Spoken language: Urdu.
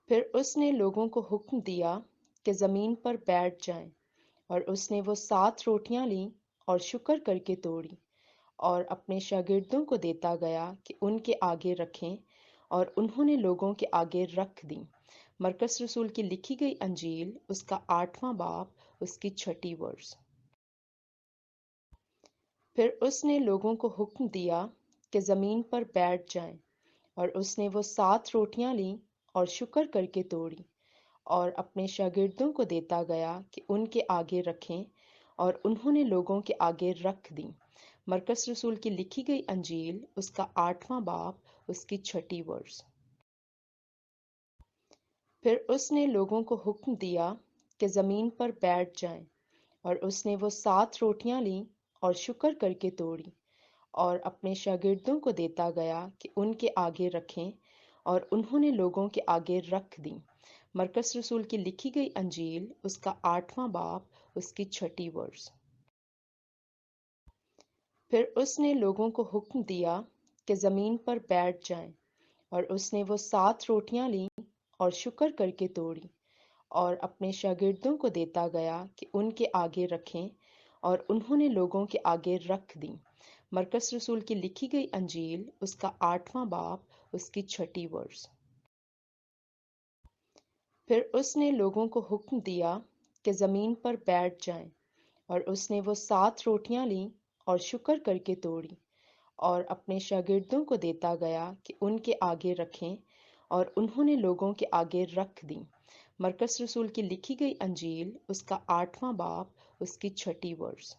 پھر اس نے لوگوں کو حکم دیا کہ زمین پر بیٹھ جائیں، اور اس نے وہ 7 روٹیاں لیں اور شکر کر کے توڑی اور اپنے شاگردوں کو دیتا گیا کہ ان کے آگے رکھیں، اور انہوں نے لوگوں کے آگے رکھ دیں۔ مرکس رسول کی لکھی گئی انجیل، اس کا 8واں باب، اس کی 6ٹی ورس۔ پھر اس نے لوگوں کو حکم دیا کہ زمین پر بیٹھ جائیں، اور اس نے وہ 7 روٹیاں لیں اور شکر کر کے توڑی اور اپنے شاگردوں کو دیتا گیا کہ ان کے آگے رکھیں، اور انہوں نے لوگوں کے آگے رکھ دیں۔ مرکس رسول کی لکھی گئی انجیل، اس کا 8واں باب، اس کی 6ٹی ورس۔ پھر اس نے لوگوں کو حکم دیا کہ زمین پر بیٹھ جائیں، اور اس نے وہ 7 روٹیاں لیں اور شکر کر کے توڑی اور اپنے شاگردوں کو دیتا گیا کہ ان کے آگے رکھیں، اور انہوں نے لوگوں کے آگے رکھ دیں۔ مرکس رسول کی لکھی گئی انجیل، اس کا 8واں باب، اس کی 6ٹی ورس۔ پھر اس نے لوگوں کو حکم دیا کہ زمین پر بیٹھ جائیں، اور اس نے وہ 7 روٹیاں لیں اور شکر کر کے توڑی اور اپنے شاگردوں کو دیتا گیا کہ ان کے آگے رکھیں، اور انہوں نے لوگوں کے آگے رکھ دیں۔ مرکس رسول کی لکھی گئی انجیل، اس کا 8واں باب، اس کی 6ٹی ورس۔ پھر اس نے لوگوں کو حکم دیا کہ زمین پر بیٹھ جائیں، اور اس نے وہ 7 روٹیاں لیں اور شکر کر کے توڑی اور اپنے شاگردوں کو دیتا گیا کہ ان کے آگے رکھیں، اور انہوں نے لوگوں کے آگے رکھ دیں۔ مرکس رسول کی لکھی گئی انجیل، اس کا 8واں باب، اس کی 6ٹی ورس۔